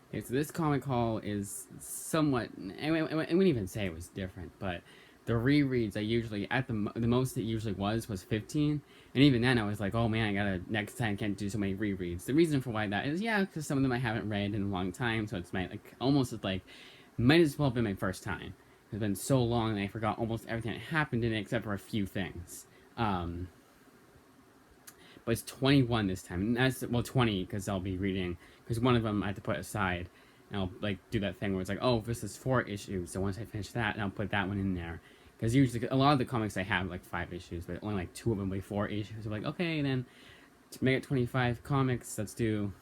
Okay, so this comic haul is somewhat. I wouldn't even say it was different, but the rereads I usually the most it usually was 15, and even then I was like, oh man, I gotta next time can't do so many rereads. The reason for why that is because some of them I haven't read in a long time, so it's my like almost like might as well have been my first time. It's been so long that I forgot almost everything that happened in it except for a few things. Um, but it's 21 this time. And that's, well, 20 because I'll be reading, because one of them I have to put aside. And I'll like do that thing where it's like, oh, this is 4 issues. So once I finish that, and I'll put that one in there. Because usually a lot of the comics I have like 5 issues, but only like two of them will be 4 issues. I'm like, okay, then to make it 25 comics, let's do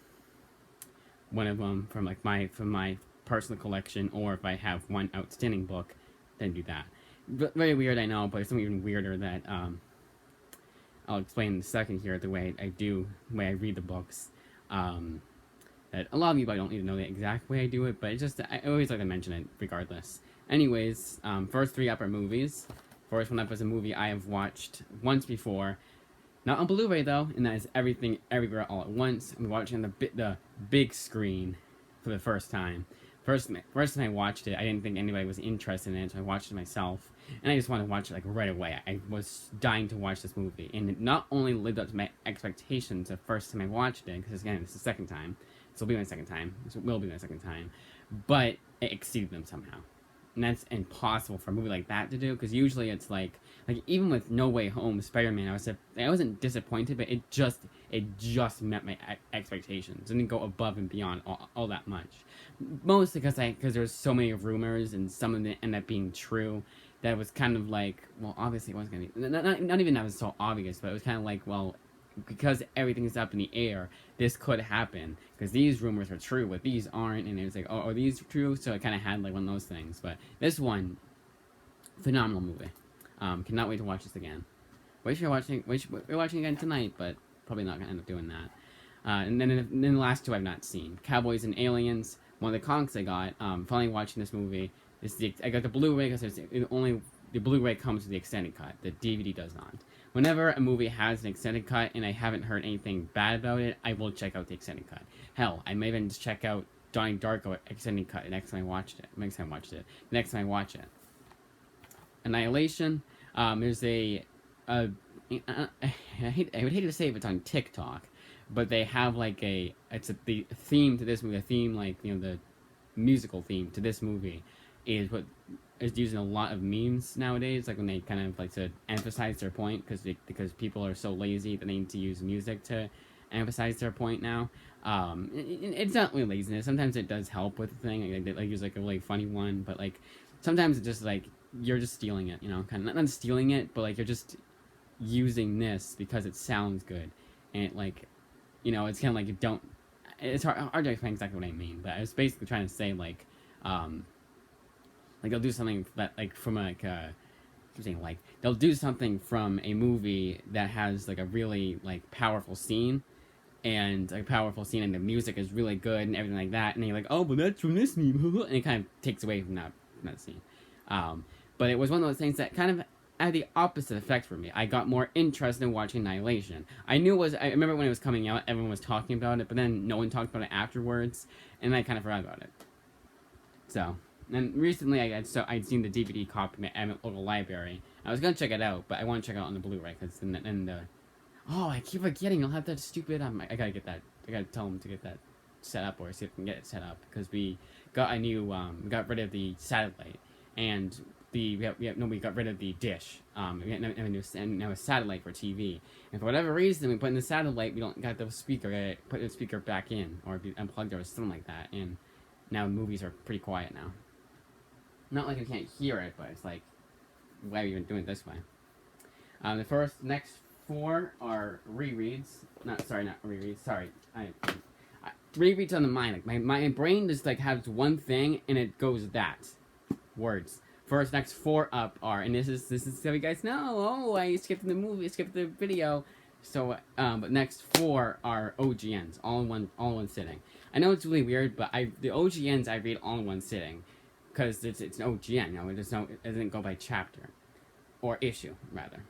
one of them from my personal collection, or if I have one outstanding book, then do that. But very weird, I know, but it's something even weirder that I'll explain in a second here the way the way I read the books. Um, that a lot of you probably don't need to know the exact way I do it, but it's just I always like to mention it regardless. Anyways, first three up are movies. First one up is a movie I have watched once before, not on Blu-ray though, and that is Everything Everywhere All at Once. I'm watching the big screen for the first time. First time I watched it, I didn't think anybody was interested in it, so I watched it myself, and I just wanted to watch it like right away. I was dying to watch this movie, and it not only lived up to my expectations the first time I watched it, because again, it's the second time, this will be my second time, this will be my second time, but it exceeded them somehow. And that's impossible for a movie like that to do, because usually it's like even with No Way Home Spider-Man, I wasn't disappointed, but it just met my expectations and didn't go above and beyond all that much. Mostly because there's so many rumors and some of them end up being true, that it was kind of like, well, obviously it wasn't gonna be not even that was so obvious, but it was kind of like, well, because everything is up in the air, this could happen because these rumors are true, but these aren't, and it was like, oh, are these true? So it kind of had like one of those things. But this one, phenomenal movie. Cannot wait to watch this again. We're watching again tonight, but probably not gonna end up doing that. And then the last two I've not seen: Cowboys and Aliens. One of the comics I got. Finally watching this movie. I got the Blu-ray because the Blu-ray comes with the extended cut. The DVD does not. Whenever a movie has an extended cut and I haven't heard anything bad about it, I will check out the extended cut. Hell, I may even just check out Donnie Darko extended cut next time I watched it. Next time I watch it. Annihilation. There's a I would hate to say if it's on TikTok, but they have like the theme to this movie, a theme like the musical theme to this movie is what is using a lot of memes nowadays, like when they kind of like to emphasize their point because people are so lazy that they need to use music to emphasize their point now. It's not really laziness. Sometimes it does help with the thing. Like, they use like a really funny one, but like sometimes it's just like you're just stealing it, kind of not stealing it, but like you're just using this because it sounds good, and it like, it's kind of like you don't. It's hard to explain exactly what I mean, but I was basically trying to say like they'll do something that like from like keep saying like they'll do something from a movie that has like a really like powerful scene, and a powerful scene, and the music is really good and everything like that, and then you're like, oh, but that's from this meme, and it kind of takes away from that scene. Um, but it was one of those things that kind of had the opposite effect for me. I got more interested in watching Annihilation. I knew it was. I remember when it was coming out, everyone was talking about it, but then no one talked about it afterwards, and I kind of forgot about it. So, and recently I'd seen the DVD copy at my local library. I was gonna check it out, but I want to check it out on the Blu-ray because then the oh, I keep forgetting. I'll have that stupid. I gotta get that. I gotta tell them to get that set up, or see if we can get it set up, because we got a new. We got rid of the satellite, and we got rid of the dish. We now a satellite for TV, and for whatever reason, we put in the satellite. We don't got the speaker. Put the speaker back in, or be unplugged, or something like that. And now movies are pretty quiet now. Not like I can't hear it, but it's like, why are we even doing it this way? The next four are rereads. Not rereads. Sorry, rereads on the mind. Like my brain just like has one thing and it goes that words. Next four up are, and this is so you guys know. Oh, I skipped the movie, skipped the video. So, but next four are OGNs, all in one sitting. I know it's really weird, but the OGNs I read all in one sitting, because it's an OGN. It doesn't go by chapter or issue rather.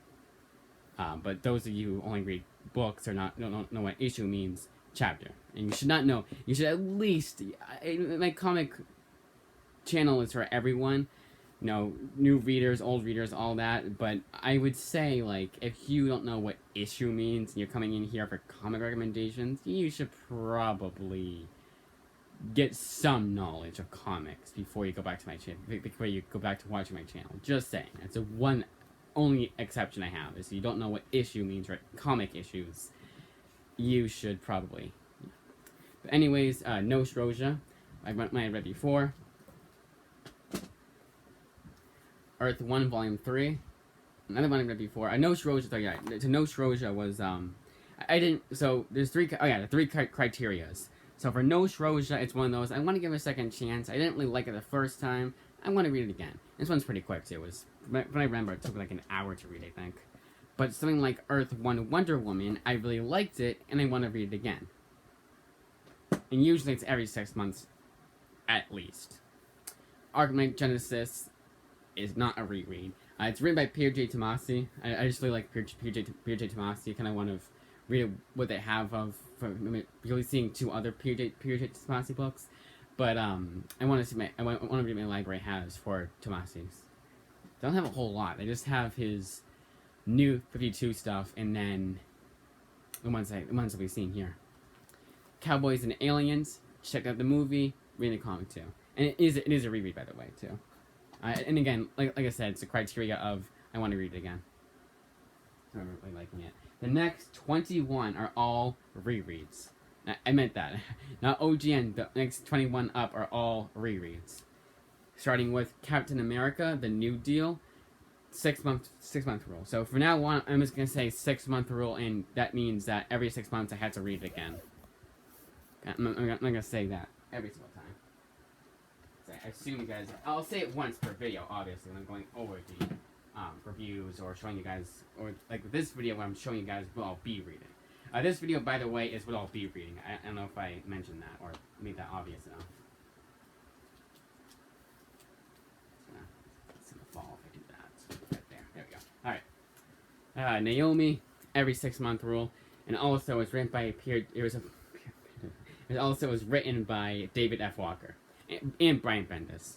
But those of you who only read books or don't know what issue means, chapter, and you should not know. You should at least. My comic channel is for everyone. You know, new readers, old readers, all that. But I would say, like, if you don't know what issue means and you're coming in here for comic recommendations, you should probably get some knowledge of comics before you go back to my channel. Before you go back to watching my channel. Just saying. That's the one only exception I have is you don't know what issue means for comic issues. You should probably. But anyways, No Shroja. I read before. Earth 1, Volume 3. Another one I read before. No Shroja. So yeah, No Shroja was I didn't. So there's three. Oh yeah, the three criterias. So for No Shroja, it's one of those. I want to give it a second chance. I didn't really like it the first time. I want to read it again. This one's pretty quick too. It was, when I remember, it took like an hour to read, I think. But something like Earth 1 Wonder Woman, I really liked it, and I want to read it again. And usually it's every 6 months, at least. Arkham Knight Genesis is not a reread. It's written by Pierre J. Tomasi. I just really like Pierre J. Tomasi. Kind of want to read what they have of really seeing two other Pierre J. Tomasi books. But I want to see I want to read my library has for Tomasi's. They don't have a whole lot. They just have his new 52 stuff, and then the ones that we've seen here. Cowboys and Aliens. Check out the movie. Read the comic too, and it is a reread, by the way, too. And again, like I said, it's a criteria of I want to read it again. I'm really liking it. The next 21 are all rereads. I meant that. Not OGN. The next 21 up are all rereads. Starting with Captain America: The New Deal. 6 month rule. So for now on, I'm just gonna say 6 month rule, and that means that every 6 months I have to read it again. I'm gonna say that every single time. So I assume you guys. I'll say it once per video, obviously, when I'm going over the reviews or showing you guys, or like with this video, when I'm showing you guys what I'll be reading. This video, by the way, is what I'll be reading. I don't know if I mentioned that or made that obvious enough. It's gonna fall if I do that. Right there. There we go. All right. Naomi, every 6 month rule, and also it's written by It also was written by David F. Walker and Brian Bendis.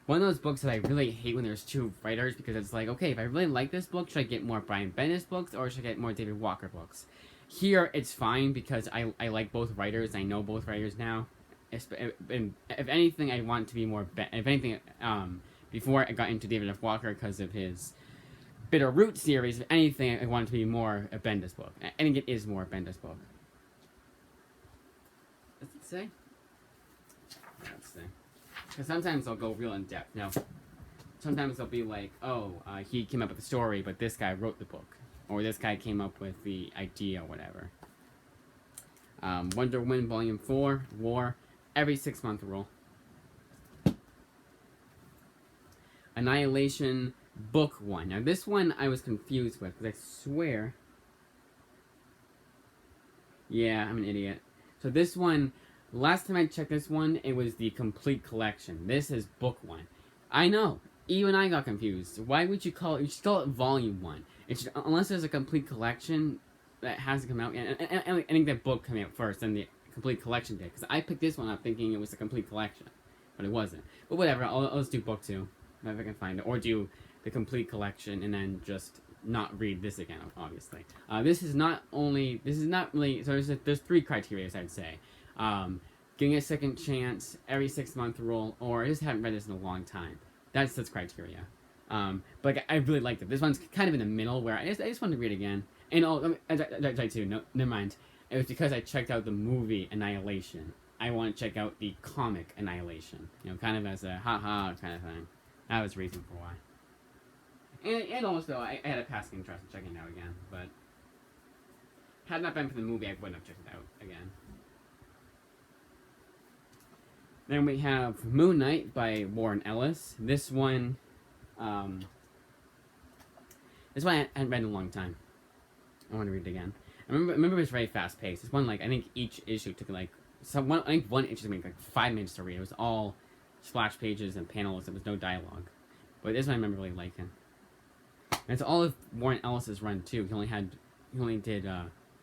One of those books that I really hate when there's two writers, because it's like, okay, if I really like this book, should I get more Brian Bendis books or should I get more David Walker books? Here, it's fine because I like both writers. I know both writers now. And if anything, I want to be more... If anything, before I got into David F. Walker because of his Bitter Root series, if anything, I want it to be more a Bendis book. I think it is more a Bendis book. Does it say? Let's see. Because sometimes they'll go real in depth. Now, sometimes they'll be like, oh, he came up with the story, but this guy wrote the book. Or this guy came up with the idea or whatever. Wonder Woman Volume 4, War, every 6 month rule. Annihilation Book 1. Now, this one I was confused with, because I swear... Yeah, I'm an idiot. So this one, last time I checked this one, it was the complete collection. This is Book 1. I know, even I got confused. Why would you call it, you should call it Volume 1. It should, unless there's a complete collection that hasn't come out yet. And I think that book came out first, and the complete collection did. Because I picked this one up thinking it was a complete collection. But it wasn't. But whatever, I'll just do Book 2, if I can find it. Or do the complete collection, and then just not read this again, obviously. This is not really, so there's 3 criteria, I'd say. Getting a second chance, every 6 month rule, or I just haven't read this in a long time. That's criteria. But I really liked it. This one's kind of in the middle, where I just wanted to read it again. And never mind. It was because I checked out the movie Annihilation. I want to check out the comic Annihilation. You know, kind of as a ha-ha kind of thing. That was the reason for why. And also, I had a passing interest in checking it out again, but had it not been for the movie, I wouldn't have checked it out again. Then we have Moon Knight by Warren Ellis. This one I hadn't read in a long time. I want to read it again. I remember it was very fast paced. This one, like, I think each issue took I think one issue took me like 5 minutes to read. It was all splash pages and panels. There was no dialogue. But this one I remember really liking. And it's all of Warren Ellis's run too. He only did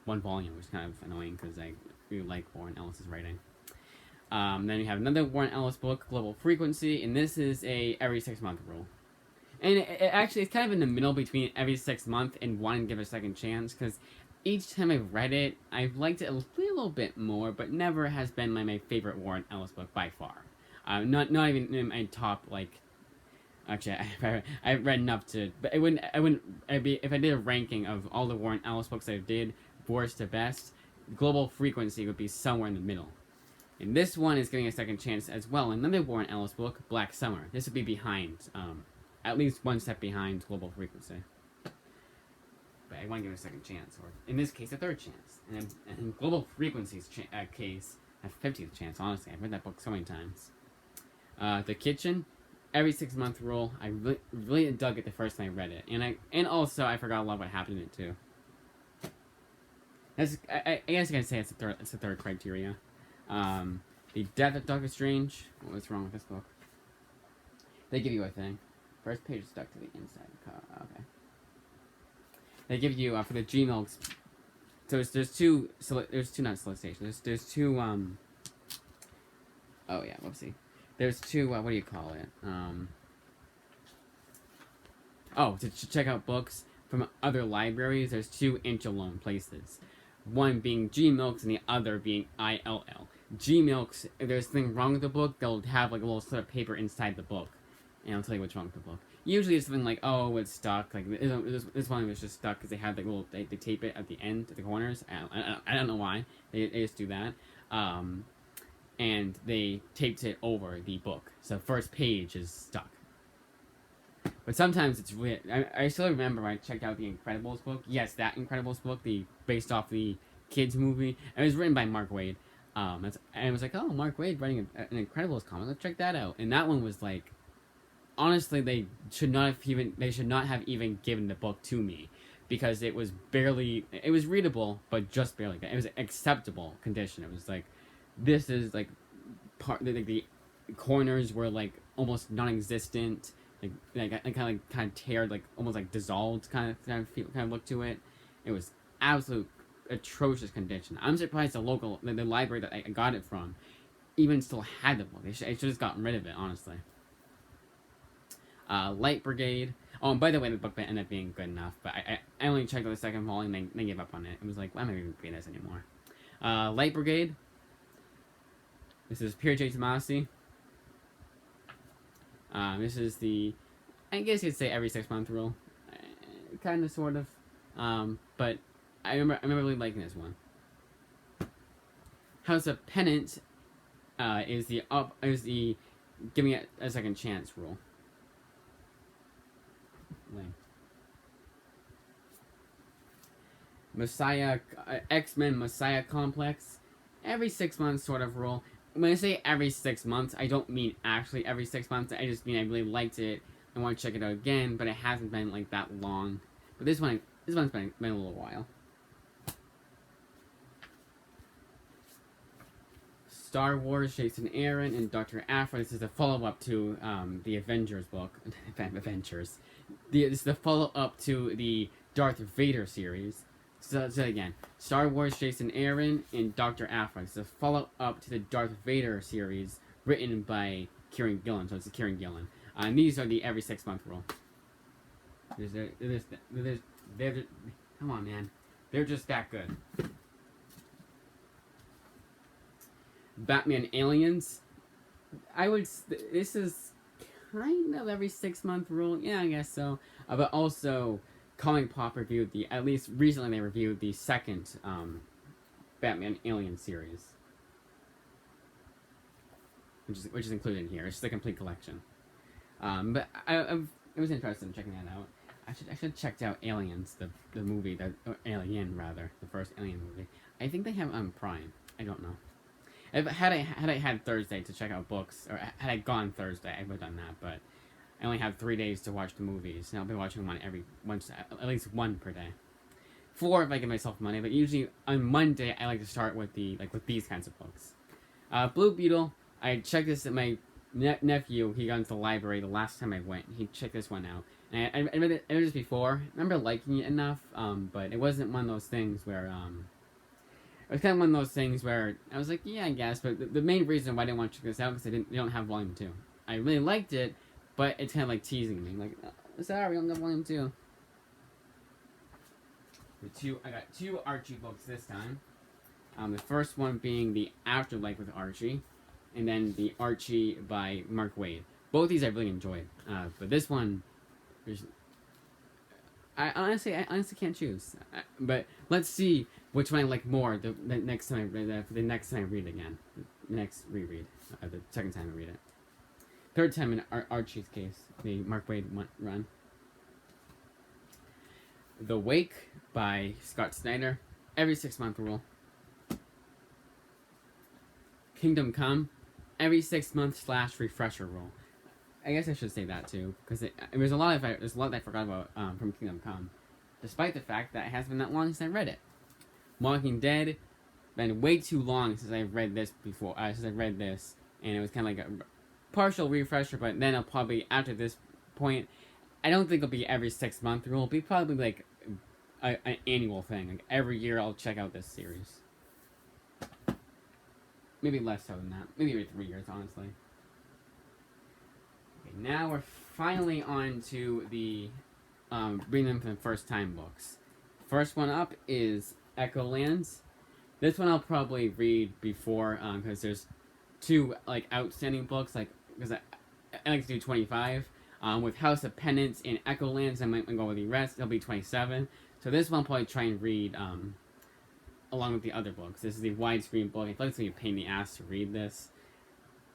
1 volume, which is kind of annoying because I really like Warren Ellis's writing. Then you have another Warren Ellis book, Global Frequency, and this is a every 6 month rule. And it actually it's kind of in the middle between every 6 month and wanting to give it a second chance, because each time I've read it, I've liked it a little bit more, but never has been my favorite Warren Ellis book by far. Not even in my top, like. Actually, I've read enough to, but I'd be, if I did a ranking of all the Warren Ellis books I did, worst to best, Global Frequency would be somewhere in the middle. And this one is getting a second chance as well. Another Warren Ellis book, Black Summer. This would be behind, at least one step behind Global Frequency. But I want to give it a second chance, or in this case, a third chance. And in Global Frequency's case, a 50th chance, honestly. I've read that book so many times. The Kitchen, every 6 month rule. I really dug it the first time I read it. And also, I forgot a lot what happened in it, too. I guess you can say it's the third criteria. The Death of Doctor Strange. What's wrong with this book? They give you a thing. First page is stuck to the inside of the cover. Okay. They give you for the G-Milks. So there's two not solicitations. There's two oh yeah, whoopsie. There's two what do you call it? To check out books from other libraries. There's two inch-alone places. One being G-Milks and the other being ILL. G-Milks, if there's something wrong with the book, they'll have like a little slip of paper inside the book, and I'll tell you what's wrong with the book. Usually it's something like, oh, it's stuck. Like this one was just stuck because they had like they tape it at the end, at the corners. I don't know why they just do that. And they taped it over the book, so the first page is stuck. But sometimes it's weird. I still remember when I checked out the Incredibles book. Yes, that Incredibles book, based off the kids movie. And it was written by Mark Waid. And it was like, oh, Mark Waid writing an Incredibles comic. Let's check that out. And that one was like, honestly, they should not have even given the book to me, because it was readable, but just barely. It was acceptable condition. It was like, this is like the corners were like almost non-existent. Kind of teared, like almost like dissolved kind of look to it. It was absolute atrocious condition. I'm surprised the library that I got it from even still had the book. They should have just gotten rid of it, honestly. Light Brigade. Oh, and by the way, the book ended up being good enough, but I only checked out the second volume and then gave up on it. It was like, why am I even reading this anymore? Light Brigade. This is Pierre J. Tomasi. This is I guess you'd say every 6 month rule, kind of, sort of, but I remember really liking this one. House of Penance is the giving it a second chance rule. Messiah, X-Men Messiah Complex, every 6 months sort of rule. When I say every 6 months, I don't mean actually every 6 months. I just mean I really liked it. I want to check it out again, but it hasn't been like that long. But this one's been a little while. Star Wars, Jason Aaron, and Dr. Aphra. This is a follow-up to the Avengers book. Avengers. This is the follow-up to the Darth Vader series. So again, Star Wars, Jason Aaron, and Dr. Aphra. It's a follow-up to the Darth Vader series written by Kieran Gillen. So it's Kieran Gillen. And these are the every 6 month rule. Come on, man. They're just that good. Batman Aliens. This is kind of every 6 month rule. Yeah, I guess so. But also, Comic Pop reviewed at least recently they reviewed the second Batman Alien series, which is included in here. It's just a complete collection. But I was interested in checking that out. I should have checked out Aliens, the movie, Alien rather, the first Alien movie. I think they have on Prime. I don't know. Had I had Thursday to check out books, or had I gone Thursday, I would have done that. But I only have 3 days to watch the movies, and I'll be watching at least one per day. 4 if I give myself money, but usually on Monday I like to start with with these kinds of books. Blue Beetle. I checked this at my nephew. He got into the library the last time I went. He checked this one out, and I read this before. I remember liking it enough, but it wasn't one of those things where It was kind of one of those things where I was like, yeah, I guess, but the main reason why I didn't want to check this out because they don't have volume 2. I really liked it, but it's kind of like teasing me, like, oh, sorry, we don't have volume 2. I got 2 Archie books this time. The first one being The Afterlife with Archie, and then The Archie by Mark Waid. Both these I really enjoyed, but this one, I honestly can't choose. But let's see which one I like more the next time the next time I read it again, the next reread, the second time I read it. Third time in Archie's case, the Mark Waid run. The Wake by Scott Snyder, every 6-month rule. Kingdom Come, every 6-month / refresher rule. I guess I should say that too, because there's a lot that I forgot about from Kingdom Come, despite the fact that it hasn't been that long since I read it. Walking Dead, been way too long since I've read this before. Since I read this, and it was kind of like a partial refresher. But then I'll probably after this point, I don't think it'll be every 6-month rule. It'll be probably like an annual thing. Like every year, I'll check out this series. Maybe less so than that. Maybe every 3 years, honestly. Okay, now we're finally on to the reading them for the first time books. First one up is Echolands. This one I'll probably read before because there's 2 like outstanding books. Like because I like to do 25. With House of Penance and Echolands, I might go with the rest. It'll be 27. So this one I'll probably try and read along with the other books. This is the widescreen book. I feel like it's going to be a pain in the ass to read this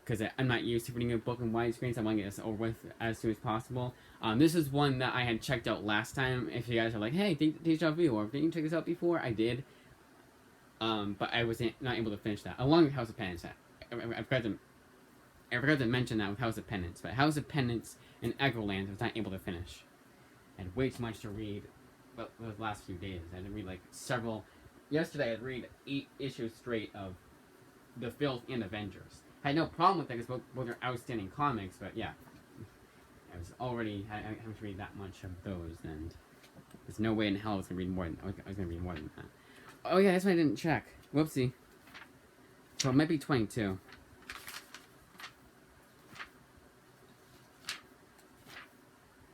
because I'm not used to reading a book in widescreen, so I want to get this over with as soon as possible. This is one that I had checked out last time. If you guys are like, hey, Deja Vu, or didn't you check this out before? I did. But I was not able to finish that. Along with House of Penance. I forgot to mention that with House of Penance. But House of Penance and Echolands I was not able to finish. I had way too much to read those last few days. I had to read like several... Yesterday I had read 8 issues straight of The Filth and Avengers. I had no problem with that because both are outstanding comics, but yeah. I was already having to read that much of those, and there's no way in hell I was going to read more than that. Oh yeah, that's why I didn't check. Whoopsie. So it might be 22.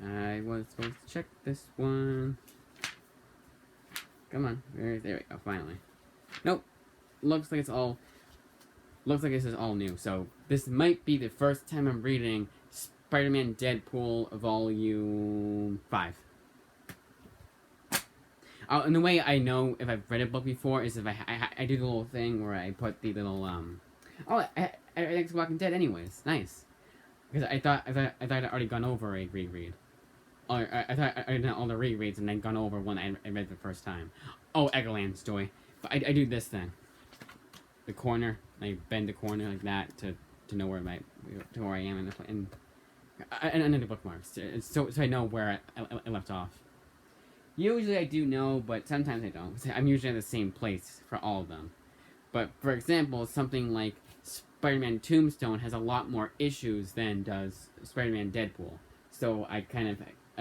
I was supposed to check this one. Come on. There we go, finally. Nope. Looks like this is all new. So this might be the first time I'm reading Spider-Man Deadpool Volume 5. And the way I know if I've read a book before is if I do the little thing where I put the little I like Walking Dead anyways. Nice. Because I thought I'd already gone over a reread. Or I thought I'd done all the rereads and then gone over one I read the first time. Oh, Echolands joy. But I do this thing. The corner. I bend the corner like that to know where I am in the bookmarks. So I know where I left off. Usually I do know, but sometimes I don't. I'm usually at the same place for all of them. But for example, something like Spider-Man Tombstone has a lot more issues than does Spider-Man Deadpool. So I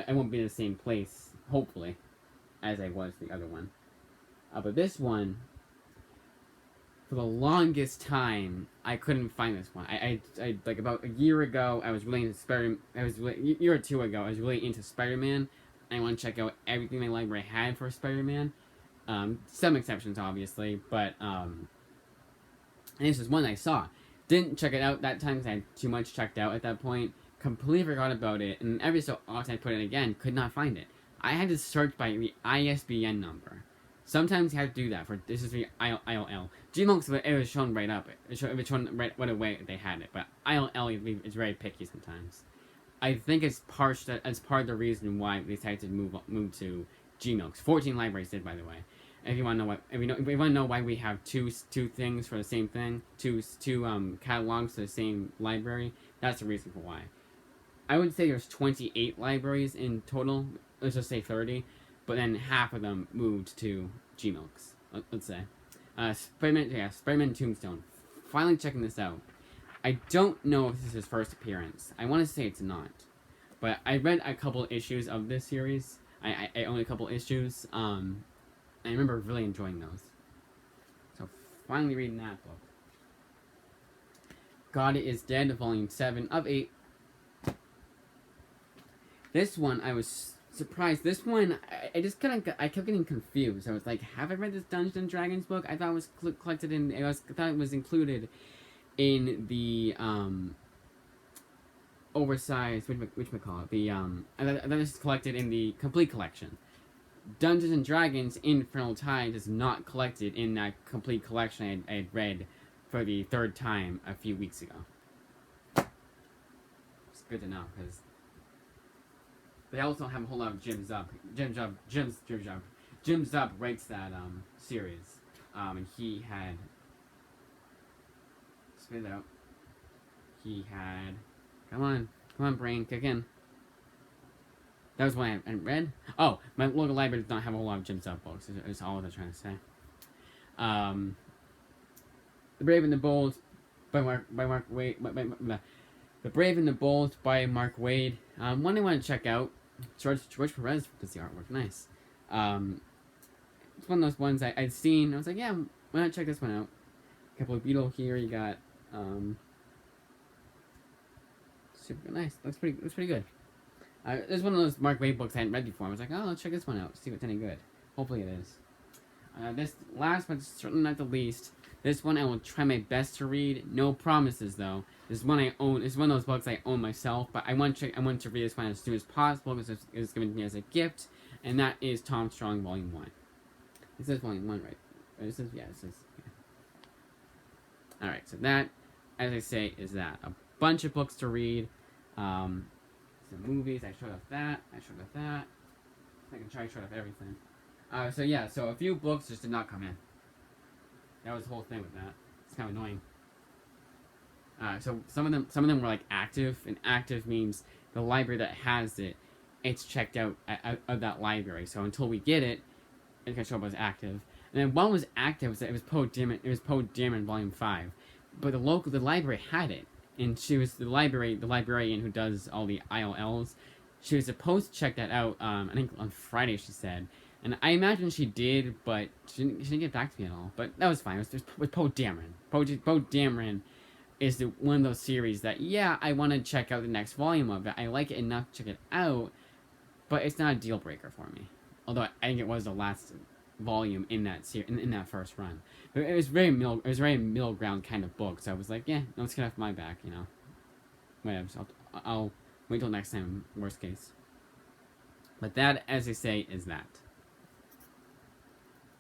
won't be in the same place, hopefully, as I was the other one. But this one, for the longest time, I couldn't find this one. I like about a year ago, I was really into a year or 2 ago, I was really into Spider-Man. I want to check out everything my library had for Spider-Man. Some exceptions, obviously, but and this is one I saw. Didn't check it out that time because I had too much checked out at that point. Completely forgot about it, and every so often I put it again, could not find it. I had to search by the ISBN number. Sometimes you have to do that for this is the ILL. Gmux, it was shown right up. It was shown right away they had it, but ILL is very picky sometimes. I think it's part of the reason why they decided to move to Gmux. 14 libraries did, by the way. If you want to know if you want to know why we have two things for the same thing, two catalogs to the same library, that's the reason for why. I would say there's 28 libraries in total. Let's just say 30, but then half of them moved to Gmux. Let's say, Spider-Man Tombstone. Finally checking this out. I don't know if this is his first appearance. I want to say it's not, but I read a couple issues of this series. I own a couple issues. I remember really enjoying those. So finally reading that book. God Is Dead, Volume 7 of 8. This one, I was surprised. This one, I just I kept getting confused. I was like, have I read this Dungeons and Dragons book? I thought it was collected in, I thought it was included in the, oversized, whatchamacallit, the, I thought it was collected in the complete collection. Dungeons and Dragons Infernal Tides is not collected in that complete collection I had read for the third time a few weeks ago. It's good to know, because they also have a whole lot of Jim Zub. Jim Zub writes that series, and he had spit it out. He had come on, brain, kick in. That was one I hadn't read. Oh, my local library does not have a whole lot of Jim Zub books. Is all I was trying to say. The Brave and the Bold by Mark Wade. The Brave and the Bold by Mark Wade. One I want to check out. George Perez does the artwork. Nice. It's one of those ones I'd seen. I was like, yeah, why not check this one out? A couple of Beetle here. You got super nice. Looks pretty good. There's one of those Mark Wade books I hadn't read before. I was like, oh, let's check this one out. See if it's any good. Hopefully it is. This last but certainly not the least. This one I will try my best to read. No promises though. This one I own. It's one of those books I own myself, but I want to read this one as soon as possible because it was given to me as a gift, and that is Tom Strong Volume 1. It says Volume 1, right? It says, yeah, it says. Yeah. Alright, so that, as I say, is that. A bunch of books to read. Some movies. I showed off that. I can try to show off everything. So yeah, so a few books just did not come in. That was the whole thing with that. It's kind of annoying. So some of them were like active, and active means the library that has it, it's checked out of that library. So until we get it, it's gonna show up as active. And then one was active. It was Poe Dameron Volume 5, but the library had it, and she was the librarian who does all the ILLs. She was supposed to check that out. I think on Friday she said. And I imagine she did, but she didn't get back to me at all. But that was fine. It was Poe Dameron. Poe Dameron is one of those series that, yeah, I want to check out the next volume of it. I like it enough to check it out, but it's not a deal breaker for me. Although I think it was the last volume in that in that first run. But it was very middle ground kind of book. So I was like, yeah, no, let's get off my back, you know. Whatever. So I'll wait till next time. Worst case. But that, as I say, is that.